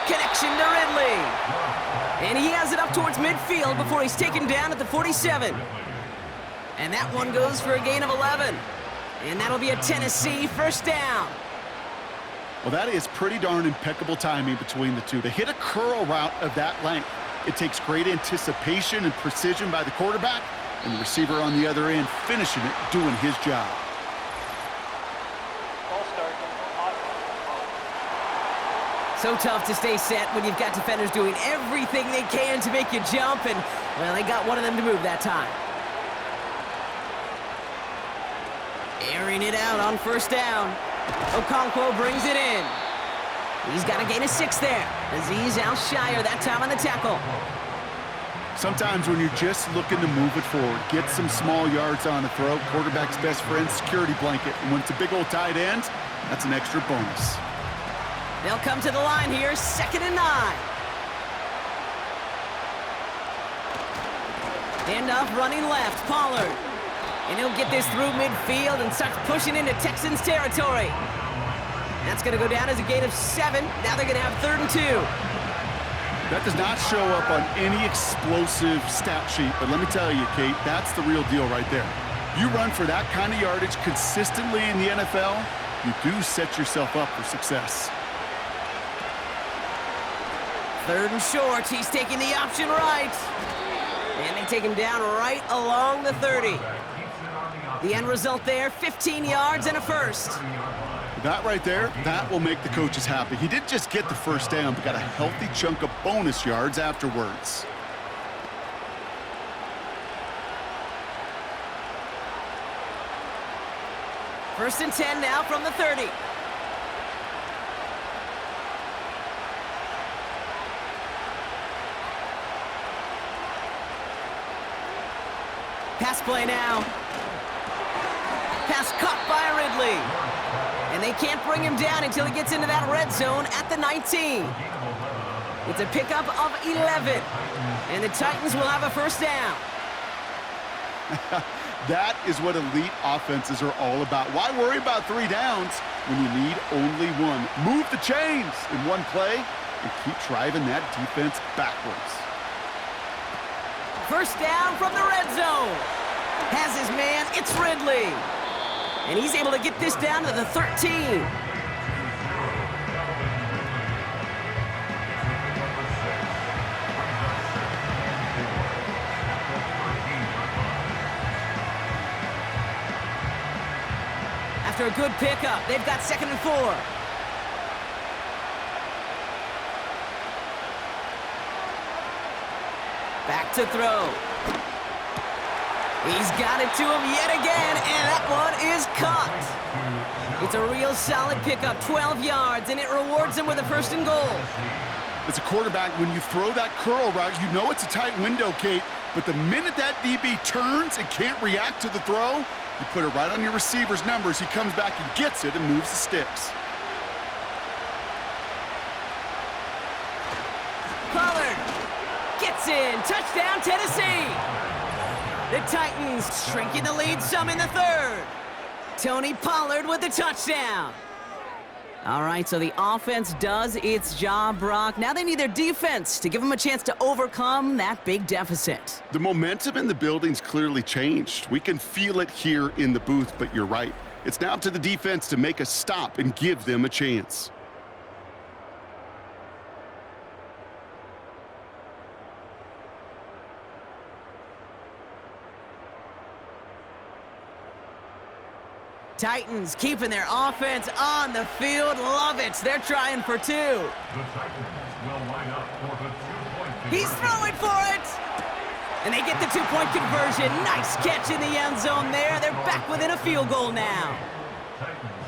Connection to Ridley. And he has it up towards midfield before he's taken down at the 47. And that one goes for a gain of 11. And that'll be a Tennessee first down. Well, that is pretty darn impeccable timing between the two. To hit a curl route of that length, it takes great anticipation and precision by the quarterback, and the receiver on the other end finishing it, doing his job. So tough to stay set when you've got defenders doing everything they can to make you jump, and, well, they got one of them to move that time. Airing it out on first down. Okonkwo brings it in. He's got a gain of 6 there. Azeez Al-Shire that time on the tackle. Sometimes when you're just looking to move it forward, get some small yards on the throw, quarterback's best friend, security blanket. And when it's a big old tight end, that's an extra bonus. They'll come to the line here, 2nd and 9. Handoff running left, Pollard. And he'll get this through midfield and starts pushing into Texans territory. That's going to go down as a gain of 7. Now they're going to have 3rd and 2. That does not show up on any explosive stat sheet, but let me tell you, Kate, that's the real deal right there. You run for that kind of yardage consistently in the NFL, you do set yourself up for success. 3rd and short, he's taking the option right. And they take him down right along the 30. The end result there, 15 yards and a first. That right there, that will make the coaches happy. He didn't just get the first down, but got a healthy chunk of bonus yards afterwards. First and 10 now from the 30. Pass play now. Pass caught by Ridley. And they can't bring him down until he gets into that red zone at the 19. It's a pickup of 11. And the Titans will have a first down. That is what elite offenses are all about. Why worry about 3 downs when you need only one? Move the chains in one play and keep driving that defense backwards. First down from the red zone. Has his man, it's Ridley. And he's able to get this down to the 13. After a good pickup, they've got 2nd and 4. Back to throw. He's got it to him yet again, and that one is caught. It's a real solid pickup, 12 yards, and it rewards him with a 1st and goal. As a quarterback, when you throw that curl route, you know it's a tight window, Kate, but the minute that DB turns and can't react to the throw, you put it right on your receiver's numbers. He comes back and gets it and moves the sticks. Pollard gets in. Touchdown, Tennessee. The Titans shrinking the lead some in the 3rd. Tony Pollard with the touchdown. All right, so the offense does its job, Brock. Now they need their defense to give them a chance to overcome that big deficit. The momentum in the building's clearly changed. We can feel it here in the booth, but you're right. It's now up to the defense to make a stop and give them a chance. Titans keeping their offense on the field. Love it. They're trying for 2. The Titans will line up for the 2-point conversion. He's throwing for it. And they get the 2-point conversion. Nice catch in the end zone there. They're back within a field goal now.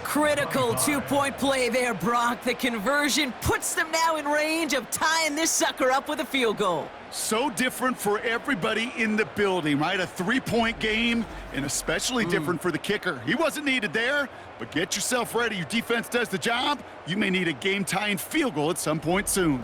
Critical 2-point play there, Brock. The conversion puts them now in range of tying this sucker up with a field goal. So different for everybody in the building, right? A 3-point game, and especially different for the kicker. He wasn't needed there, but get yourself ready. Your defense does the job. You may need a game-tying field goal at some point soon.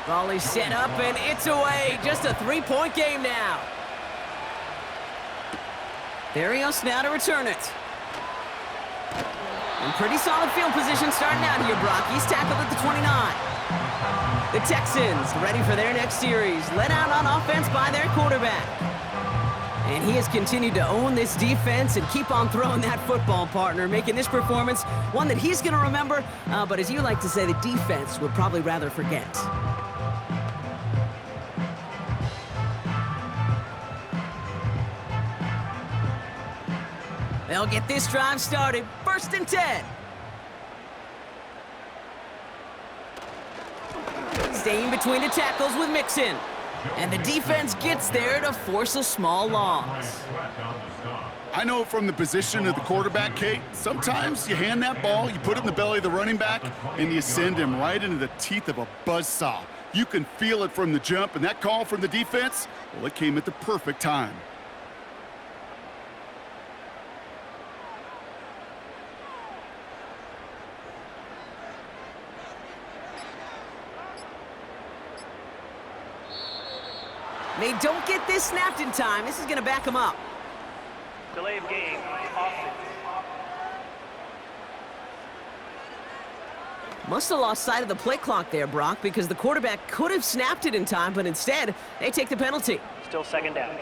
Volley set up, and it's away. Just a 3-point game now. Barrios now to return it. And pretty solid field position starting out here, Brock. He's tackled at the 29. The Texans ready for their next series, led out on offense by their quarterback. And he has continued to own this defense and keep on throwing that football, partner, making this performance one that he's going to remember, but as you like to say, the defense would probably rather forget. They'll get this drive started. 1st and 10. Staying between the tackles with Mixon. And the defense gets there to force a small loss. I know from the position of the quarterback, Kate, sometimes you hand that ball, you put it in the belly of the running back, and you send him right into the teeth of a buzzsaw. You can feel it from the jump, and that call from the defense, well, it came at the perfect time. They don't get this snapped in time. This is going to back them up. Delay of game, offense. Must have lost sight of the play clock there, Brock, because the quarterback could have snapped it in time, but instead, they take the penalty. Still second down.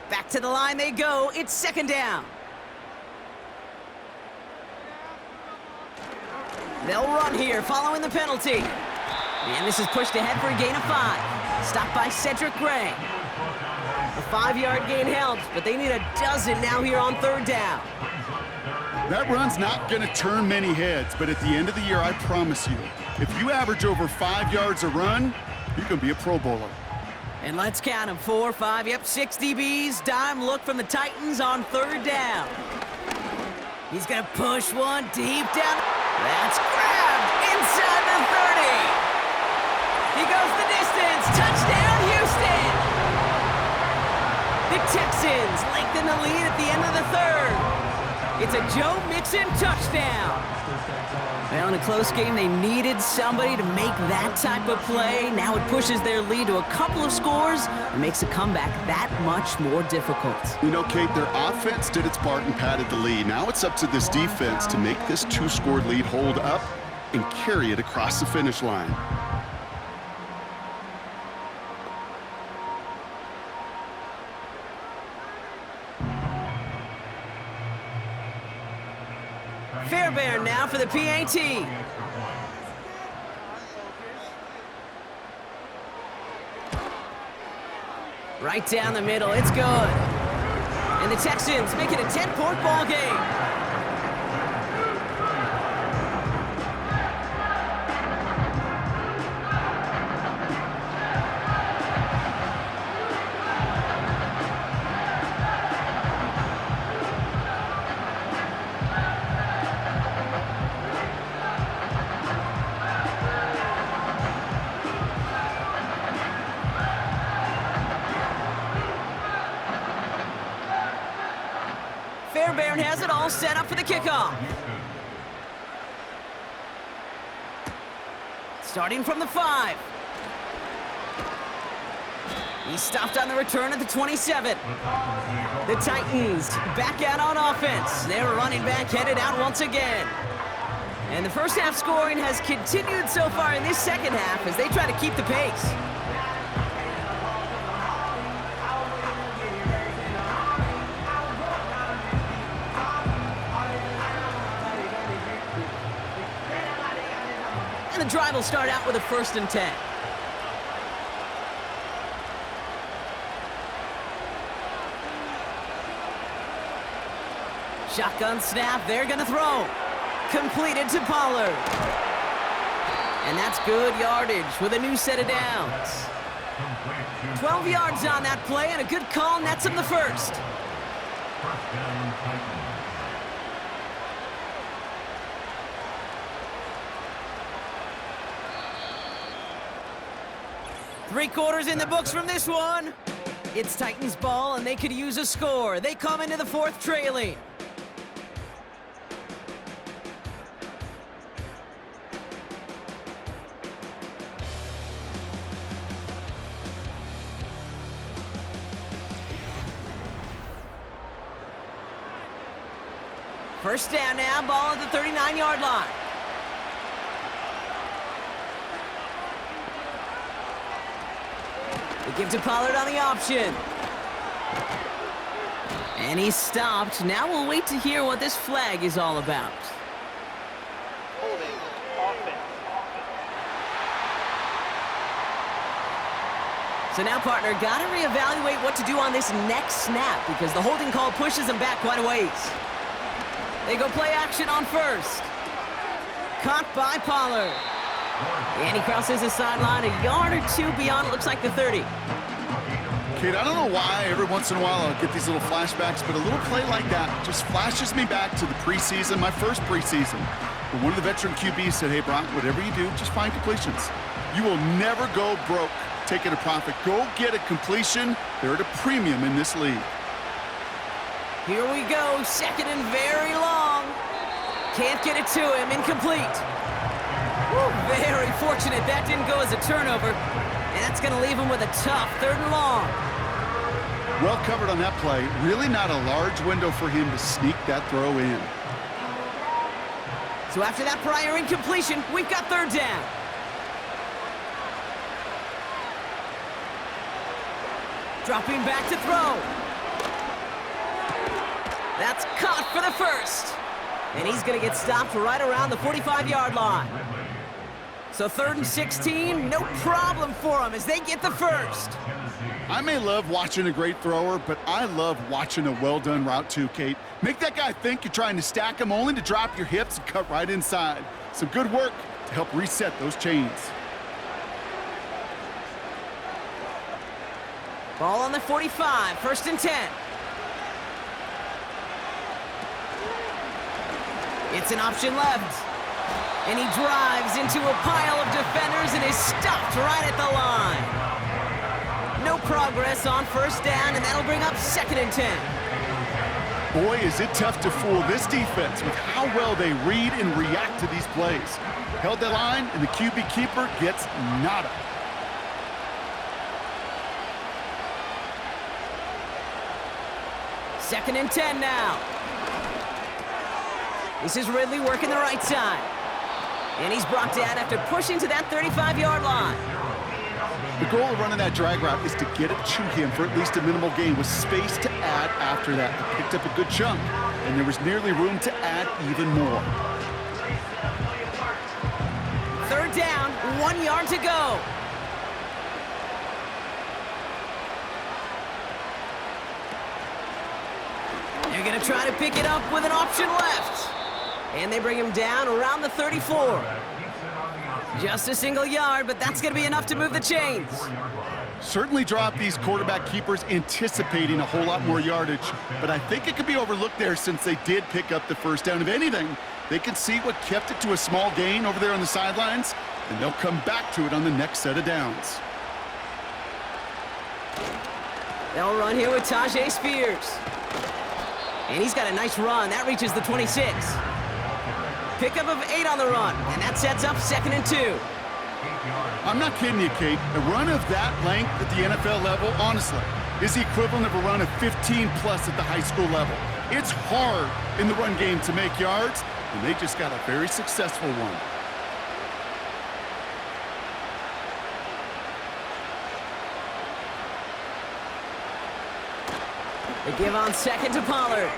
Back to the line they go. It's 2nd down. They'll run here following the penalty. And this is pushed ahead for a gain of 5. Stopped by Cedric Gray. The 5-yard gain helps, but they need a dozen now here on 3rd down. That run's not going to turn many heads, but at the end of the year, I promise you, if you average over 5 yards a run, you can be a Pro Bowler. And let's count them. 4, 5, yep, 6 DBs. Dime look from the Titans on 3rd down. He's going to push one deep down. That's grabbed inside the 30. He goes the distance. Touchdown, Houston! The Texans lengthen the lead at the end of the 3rd. It's a Joe Mixon touchdown. Well, in a close game, they needed somebody to make that type of play. Now it pushes their lead to a couple of scores and makes a comeback that much more difficult. You know, Kate, their offense did its part and padded the lead. Now it's up to this defense to make this 2-score lead hold up and carry it across the finish line. Fairbairn now for the PAT. Right down the middle, it's good. And the Texans make it a 10-point ball game. Fairbairn has it all set up for the kickoff. Starting from the 5. He's stopped on the return at the 27. The Titans back out on offense. Their running back headed out once again. And the first half scoring has continued so far in this second half as they try to keep the pace. And the drive will start out with a 1st and 10. Shotgun snap, they're gonna throw. Completed to Pollard. And that's good yardage with a new set of downs. 12 yards on that play and a good call nets him the first. Three quarters in the books from this one. It's Titans ball and they could use a score. They come into the 4th trailing. First down now, ball at the 39-yard line. They give to Pollard on the option. And he's stopped. Now we'll wait to hear what this flag is all about. Holding. Offense. So now, partner, got to reevaluate what to do on this next snap because the holding call pushes him back quite a ways. They go play action on first. Caught by Pollard. And he crosses the sideline a yard or two beyond, it looks like the 30. Kid, I don't know why every once in a while I'll get these little flashbacks, but a little play like that just flashes me back to the preseason, my first preseason. When one of the veteran QBs said, hey, Brock, whatever you do, just find completions. You will never go broke taking a profit. Go get a completion. They're at a premium in this league. Here we go, second and very long. Can't get it to him, incomplete. Woo, very fortunate that didn't go as a turnover. And that's going to leave him with a tough third and long. Well covered on that play. Really not a large window for him to sneak that throw in. So after that prior incompletion, we've got third down. Dropping back to throw. That's caught for the first. And he's going to get stopped right around the 45-yard line. So 3rd and 16, no problem for him as they get the first. I may love watching a great thrower, but I love watching a well-done route too, Kate. Make that guy think you're trying to stack him only to drop your hips and cut right inside. Some good work to help reset those chains. Ball on the 45, 1st and 10. It's an option left. And he drives into a pile of defenders and is stopped right at the line. No progress on first down, and that'll bring up 2nd and 10. Boy, is it tough to fool this defense with how well they read and react to these plays. Held the line, and the QB keeper gets nada. Second and 10 now. This is Ridley working the right side. And he's brought down after pushing to that 35-yard line. The goal of running that drag route is to get it to him for at least a minimal gain with space to add after that. He picked up a good chunk, and there was nearly room to add even more. 3rd down, 1 yard to go. They're going to try to pick it up with an option left. And they bring him down around the 34. Just a single yard, but that's going to be enough to move the chains. Certainly drop these quarterback keepers anticipating a whole lot more yardage, but I think it could be overlooked there since they did pick up the first down. If anything, they can see what kept it to a small gain over there on the sidelines, and they'll come back to it on the next set of downs. They'll run here with Tajay Spears. And he's got a nice run. That reaches the 26. Pickup of 8 on the run, and that sets up 2nd and 2. I'm not kidding you, Kate. A run of that length at the NFL level, honestly, is the equivalent of a run of 15-plus at the high school level. It's hard in the run game to make yards, and they just got a very successful one. They give on 2nd to Pollard.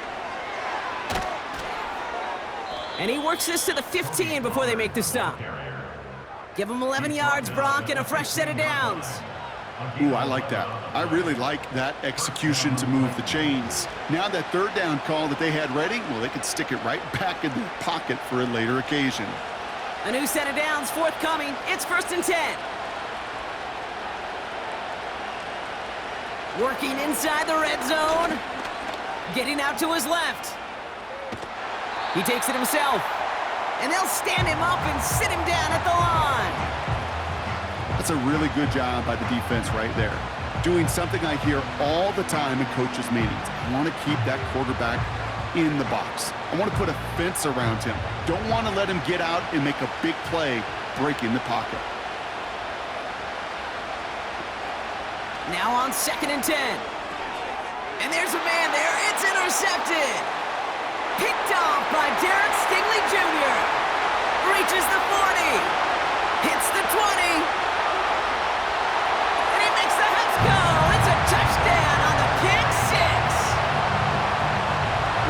And he works this to the 15 before they make the stop. Give him 11 yards, Brock, and a fresh set of downs. Ooh, I like that. I really like that execution to move the chains. Now that 3rd down call that they had ready, well, they could stick it right back in their pocket for a later occasion. A new set of downs forthcoming. It's 1st and 10. Working inside the red zone. Getting out to his left. He takes it himself. And they'll stand him up and sit him down at the line. That's a really good job by the defense right there. Doing something I hear all the time in coaches' meetings. I want to keep that quarterback in the box. I want to put a fence around him. Don't want to let him get out and make a big play breaking the pocket. Now on 2nd and 10. And there's a man there. It's intercepted. Picked off by Derek Stingley Jr. Reaches the 40. Hits the 20. And he makes the Huts go. It's a touchdown on the pick six.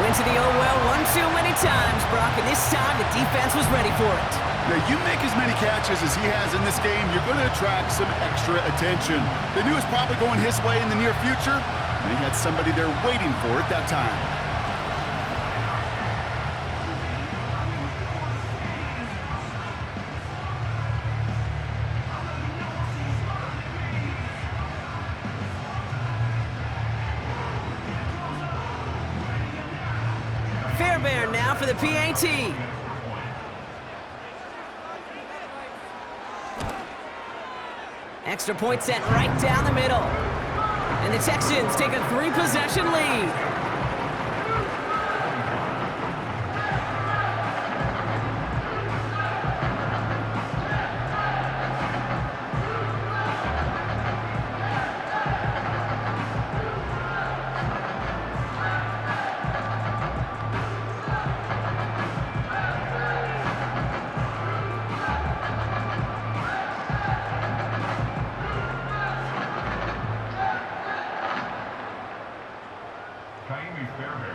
Went to the oh well one too many times, Brock, and this time the defense was ready for it. Now, you make as many catches as he has in this game, you're going to attract some extra attention. They knew it was probably going his way in the near future, and he had somebody there waiting for it that time. Fairbairn now for the PAT. Extra point set right down the middle. And the Texans take a 3-possession lead.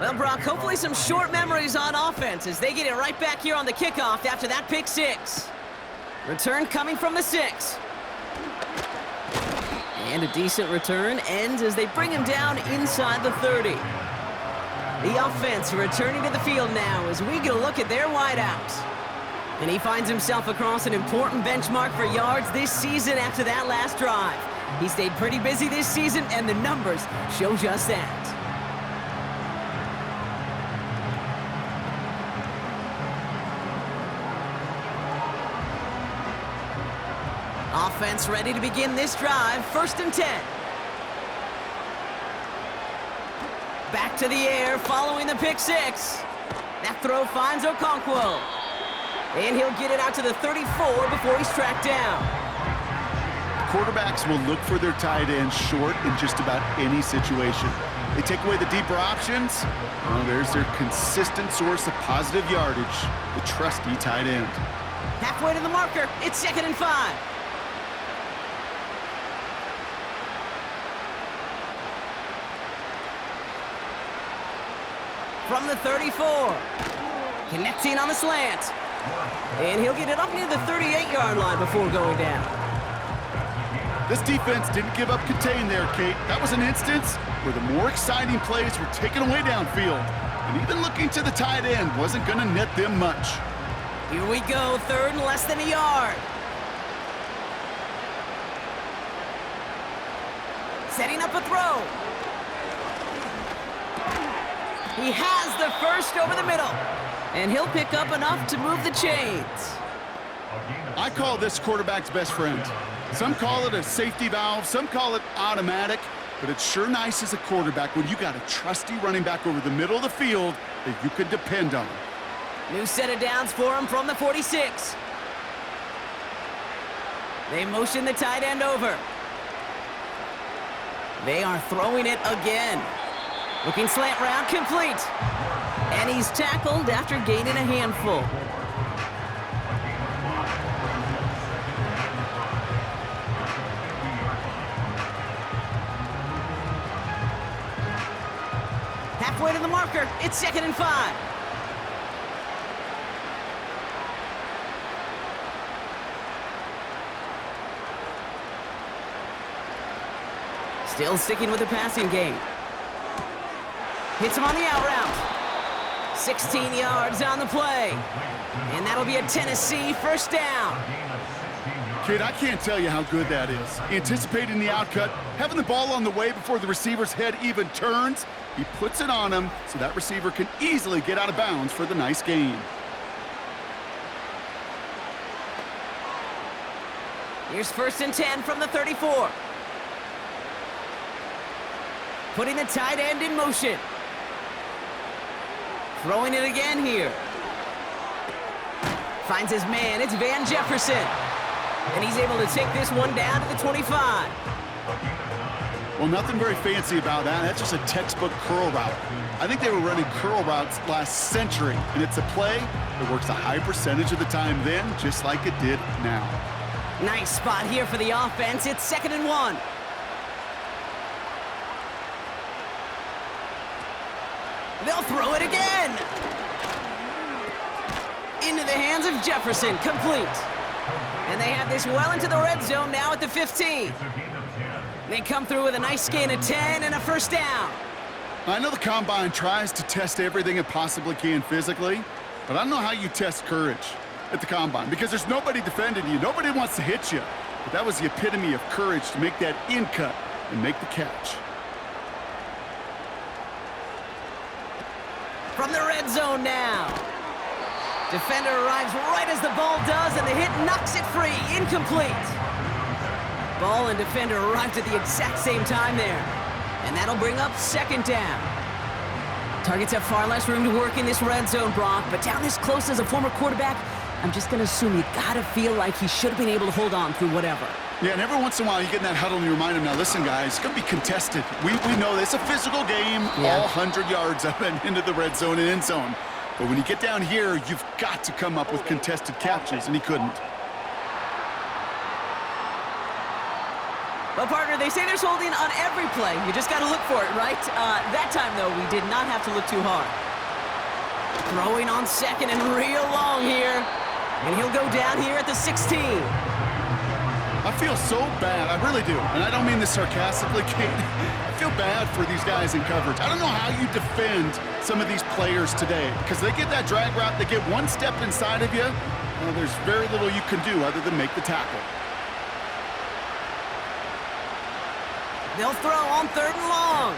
Well, Brock, hopefully some short memories on offense as they get it right back here on the kickoff after that pick six. Return coming from the 6. And a decent return ends as they bring him down inside the 30. The offense returning to the field now as we get a look at their wideouts. And he finds himself across an important benchmark for yards this season after that last drive. He stayed pretty busy this season, and the numbers show just that. Offense ready to begin this drive. 1st and 10. Back to the air following the pick six. That throw finds Okonkwo. And he'll get it out to the 34 before he's tracked down. Quarterbacks will look for their tight end short in just about any situation. They take away the deeper options. Well, there's their consistent source of positive yardage, the trusty tight end. Halfway to the marker. It's 2nd and 5. From the 34. Connecting on the slant. And he'll get it up near the 38-yard line before going down. This defense didn't give up contain there, Kate. That was an instance where the more exciting plays were taken away downfield. And even looking to the tight end wasn't going to net them much. Here we go, 3rd and less than a yard. Setting up a throw. He has the first over the middle. And he'll pick up enough to move the chains. I call this quarterback's best friend. Some call it a safety valve, some call it automatic, but it's sure nice as a quarterback when you got a trusty running back over the middle of the field that you can depend on. New set of downs for him from the 46. They motion the tight end over. They are throwing it again. Looking slant route complete. And he's tackled after gaining a handful. Halfway to the marker. It's 2nd and 5. Still sticking with the passing game. Hits him on the out route. 16 yards on the play. And that'll be a Tennessee 1st down. Kid, I can't tell you how good that is. Anticipating the outcut, having the ball on the way before the receiver's head even turns, he puts it on him so that receiver can easily get out of bounds for the nice gain. Here's 1st and 10 from the 34. Putting the tight end in motion. Throwing it again here. Finds his man. It's Van Jefferson. And he's able to take this one down to the 25. Well, nothing very fancy about that. That's just a textbook curl route. I think they were running curl routes last century, and it's a play that works a high percentage of the time then, just like it did now. Nice spot here for the offense. It's 2nd and 1. They'll throw it again. Into the hands of Jefferson, complete. And they have this well into the red zone now at the 15. They come through with a nice gain of 10 and a first down. I know the Combine tries to test everything it possibly can physically, but I don't know how you test courage at the Combine because there's nobody defending you. Nobody wants to hit you. But that was the epitome of courage to make that in cut and make the catch. From the red zone now. Defender arrives right as the ball does, and the hit knocks it free. Incomplete. Ball and defender arrived at the exact same time there. And that'll bring up 2nd down. Targets have far less room to work in this red zone, Brock, but down this close as a former quarterback, I'm just going to assume you got to feel like he should have been able to hold on through whatever. Yeah, and every once in a while you get in that huddle and you remind him, now listen, guys, it's going to be contested. We know this. It's a physical game, all 100 yards up and into the red zone and end zone. But when you get down here, you've got to come up with contested catches, and he couldn't. Well, partner, they say there's holding on every play. You just got to look for it, right? That time, though, we did not have to look too hard. Throwing on 2nd and real long here. And he'll go down here at the 16. I feel so bad. I really do. And I don't mean this sarcastically, Kate. I feel bad for these guys in coverage. I don't know how you defend some of these players today because they get that drag route, they get one step inside of you. Well, there's very little you can do other than make the tackle. They'll throw on 3rd and long.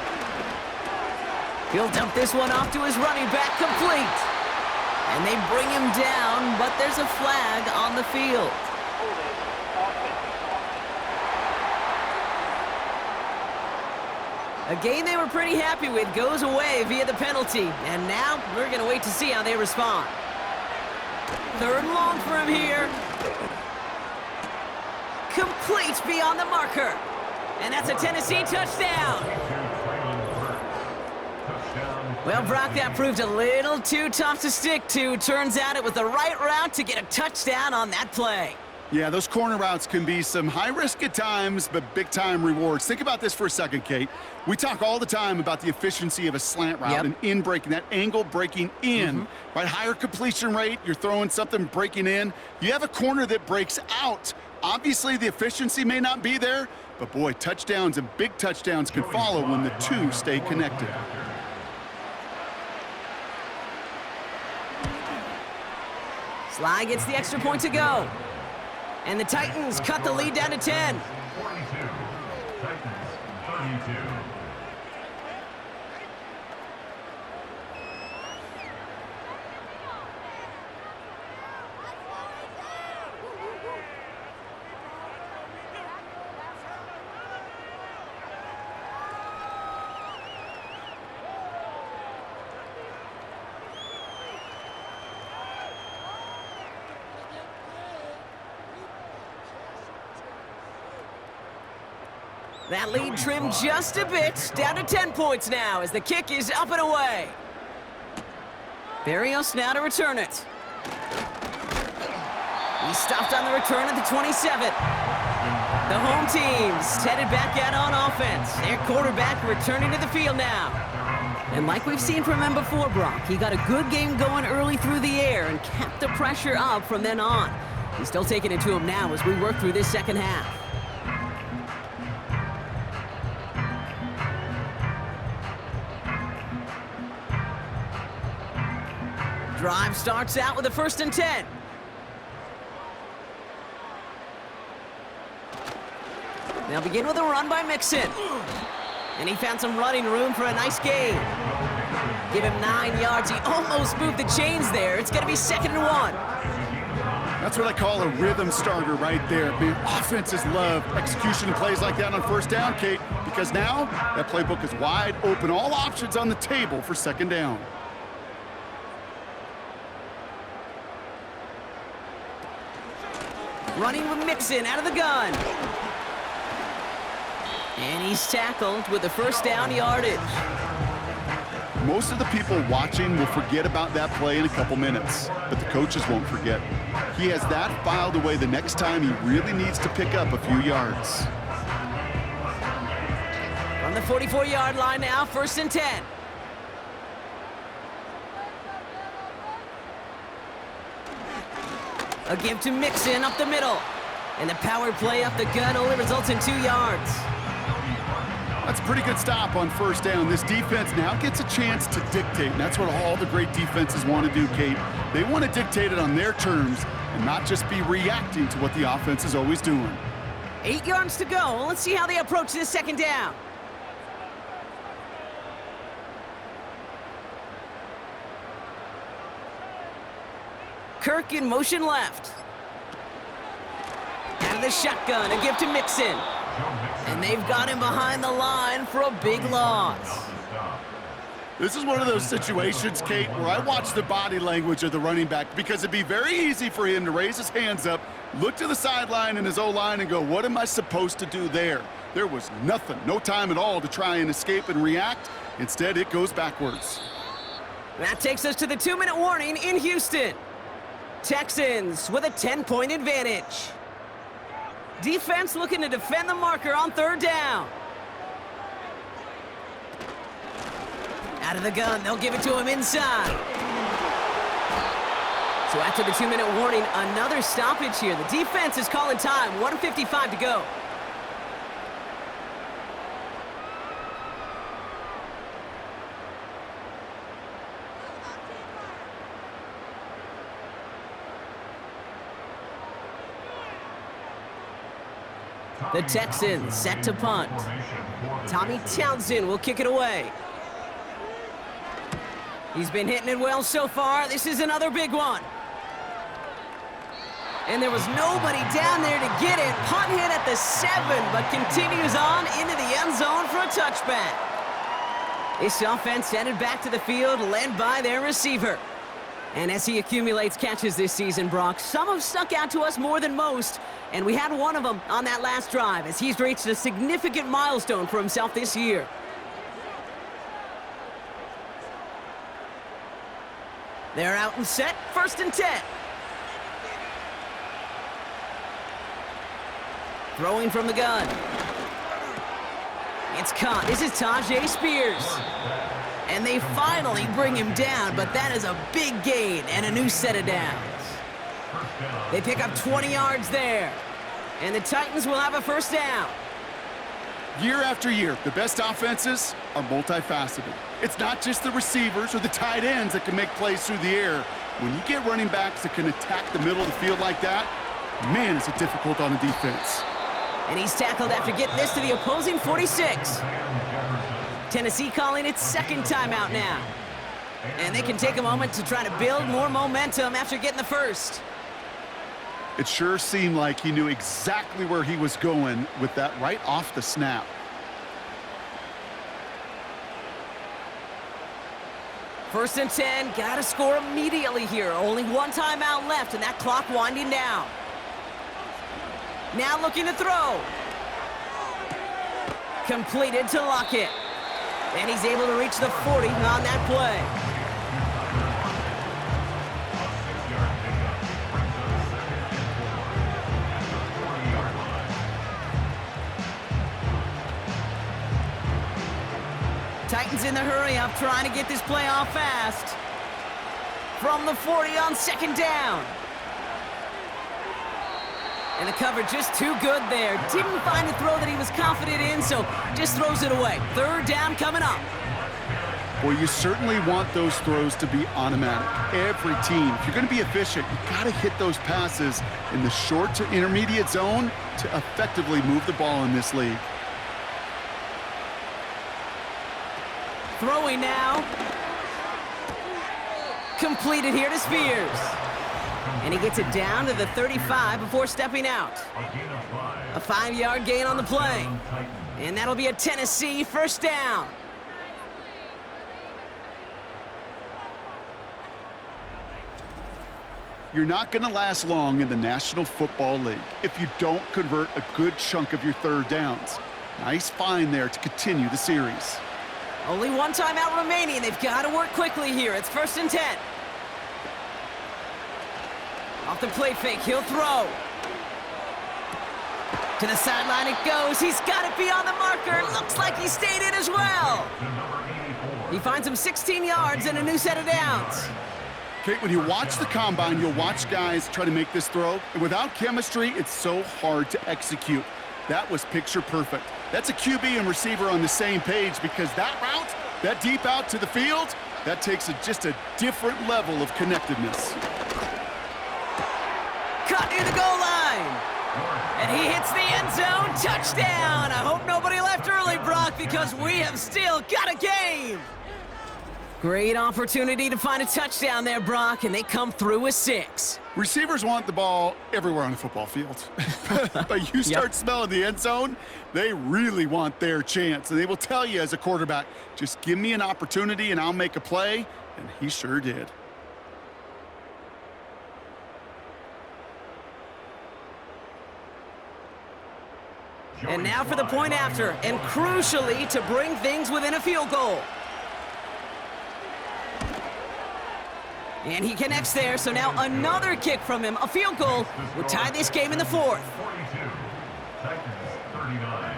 He'll dump this one off to his running back, complete. And they bring him down, but there's a flag on the field. A game they were pretty happy with goes away via the penalty. And now we're going to wait to see how they respond. 3rd and long for him here. Complete beyond the marker. And that's a Tennessee touchdown. Well, Brock, that proved a little too tough to stick to. Turns out it was the right route to get a touchdown on that play. Yeah, those corner routes can be some high risk at times, but big-time rewards. Think about this for a second, Kate. We talk all the time about the efficiency of a slant route and in breaking, that angle breaking in. Right, higher completion rate, you're throwing something breaking in. You have a corner that breaks out. Obviously, the efficiency may not be there, but boy, touchdowns and big touchdowns can follow when the two stay connected. Sly gets the extra point to go. And the Titans cut the lead down to 10. 42. Titans 32. That lead trimmed just a bit, down to 10 points now as the kick is up and away. Barrios now to return it. He stopped on the return at the 27. The home team's headed back out on offense. Their quarterback returning to the field now. And like we've seen from him before, Brock, he got a good game going early through the air and kept the pressure up from then on. He's still taking it to him now as we work through this second half. Drive starts out with a 1st and 10. They'll begin with a run by Mixon. And he found some running room for a nice gain. Give him 9 yards. He almost moved the chains there. It's going to be 2nd and 1. That's what I call a rhythm starter right there. Man, offenses love execution plays like that on 1st down, Kate, because now that playbook is wide open. All options on the table for 2nd down. Running with Mixon out of the gun. And he's tackled with the first down yardage. Most of the people watching will forget about that play in a couple minutes, but the coaches won't forget. He has that filed away the next time he really needs to pick up a few yards. From the 44-yard line now, 1st and 10. A give to Mixon up the middle. And the power play up the gut only results in 2 yards. That's a pretty good stop on 1st down. This defense now gets a chance to dictate, and that's what all the great defenses want to do, Kate. They want to dictate it on their terms and not just be reacting to what the offense is always doing. 8 yards to go. Let's see how they approach this 2nd down. Kirk in motion left. Out of the shotgun, a give to Mixon. And they've got him behind the line for a big loss. This is one of those situations, Kate, where I watch the body language of the running back because it'd be very easy for him to raise his hands up, look to the sideline in his O-line and go, what am I supposed to do there? There was nothing, no time at all to try and escape and react. Instead, it goes backwards. That takes us to the 2-minute warning in Houston. Texans with a 10-point advantage. Defense looking to defend the marker on 3rd down. Out of the gun, they'll give it to him inside. So after the 2-minute warning, another stoppage here. The defense is calling time, 1:55 to go. The Texans set to punt. Tommy Townsend will kick it away. He's been hitting it well so far. This is another big one. And there was nobody down there to get it. Punt hit at the 7, but continues on into the end zone for a touchback. This offense headed back to the field, led by their receiver. And as he accumulates catches this season, Brock, some have stuck out to us more than most. And we had one of them on that last drive as he's reached a significant milestone for himself this year. They're out and set, 1st and 10. Throwing from the gun. It's caught. This is Tajay Spears. And they finally bring him down, but that is a big gain and a new set of downs. They pick up 20 yards there. And the Titans will have a 1st down. Year after year, the best offenses are multifaceted. It's not just the receivers or the tight ends that can make plays through the air. When you get running backs that can attack the middle of the field like that, man, is it difficult on the defense. And he's tackled after getting this to the opposing 46. Tennessee calling its 2nd timeout now. And they can take a moment to try to build more momentum after getting the 1st. It sure seemed like he knew exactly where he was going with that right off the snap. First and 10, gotta score immediately here. Only 1 timeout left and that clock winding down. Now looking to throw. Completed to Lockett. And he's able to reach the 40 on that play. Titans in the hurry-up, trying to get this play off fast. From the 40 on 2nd down. And the cover just too good there. Didn't find a throw that he was confident in, so just throws it away. 3rd down coming up. Well, you certainly want those throws to be automatic. Every team, if you're going to be efficient, you got to hit those passes in the short to intermediate zone to effectively move the ball in this league. Throwing now. Completed here to Spears. And he gets it down to the 35 before stepping out. A 5-yard gain on the play. And that'll be a Tennessee 1st down. You're not going to last long in the National Football League if you don't convert a good chunk of your 3rd downs. Nice find there to continue the series. Only one timeout remaining. They've got to work quickly here. It's 1st and 10. Off the play fake, he'll throw. To the sideline it goes. He's got it beyond the marker. Looks like he stayed in as well. He finds him 16 yards and a new set of downs. Kate, when you watch the combine, you'll watch guys try to make this throw. And without chemistry, it's so hard to execute. That was picture perfect. That's a QB and receiver on the same page because that route, that deep out to the field, that takes just a different level of connectedness. Caught near the goal line. And he hits the end zone. Touchdown. I hope nobody left early, Brock, because we have still got a game. Great opportunity to find a touchdown there, Brock, and they come through with 6. Receivers want the ball everywhere on the football field. But you start smelling the end zone, they really want their chance. And they will tell you as a quarterback, just give me an opportunity and I'll make a play. And he sure did. And now for the point after, and crucially to bring things within a field goal. And he connects there, so now another kick from him. A field goal would tie this game in the 4th. 42, Titans 39.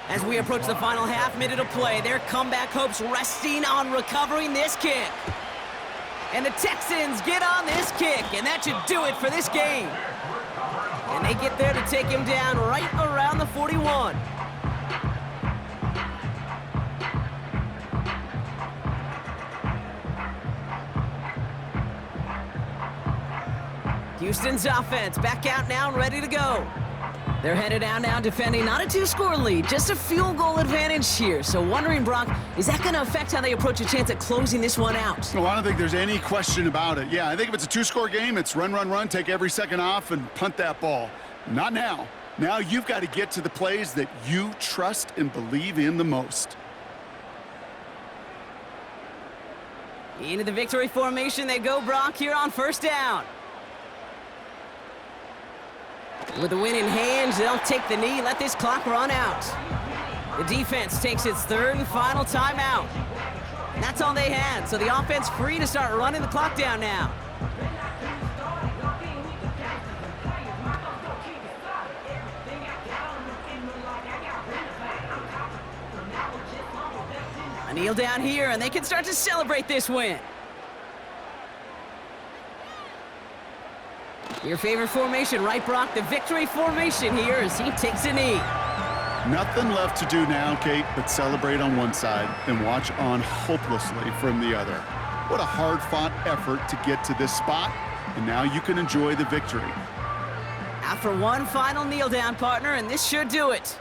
As we approach the final half-minute of play, their comeback hopes resting on recovering this kick. And the Texans get on this kick, and that should do it for this game. And they get there to take him down right around the 41. Houston's offense back out now and ready to go. They're headed out now defending not a 2-score lead, just a field goal advantage here. So wondering, Brock, is that going to affect how they approach a chance at closing this one out? Well, I don't think there's any question about it. Yeah, I think if it's a 2-score game, it's run, run, run, take every second off and punt that ball. Not now. Now you've got to get to the plays that you trust and believe in the most. Into the victory formation they go, Brock, here on 1st down. With the win in hand, they'll take the knee, let this clock run out. The defense takes its 3rd and final timeout. And that's all they had, so the offense free to start running the clock down now. A kneel down here, and they can start to celebrate this win. Your favorite formation, right, Brock? The victory formation here as he takes a knee. Nothing left to do now, Kate, but celebrate on one side and watch on hopelessly from the other. What a hard-fought effort to get to this spot, and now you can enjoy the victory. After one final kneel down, partner, and this should do it.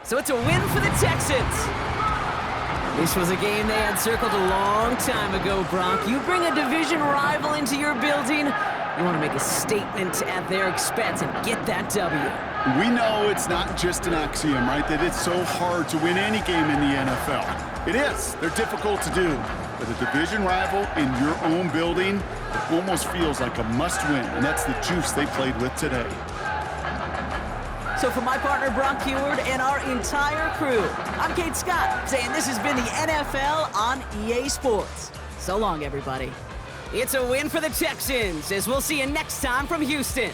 So it's a win for the Texans. This was a game they had circled a long time ago, Brock. You bring a division rival into your building, you want to make a statement at their expense and get that W. We know it's not just an axiom, right, that it's so hard to win any game in the NFL. It is. They're difficult to do. But a division rival in your own building, it almost feels like a must-win, and that's the juice they played with today. So for my partner, Brock Heward, and our entire crew, I'm Kate Scott, saying this has been the NFL on EA Sports. So long, everybody. It's a win for the Texans, as we'll see you next time from Houston.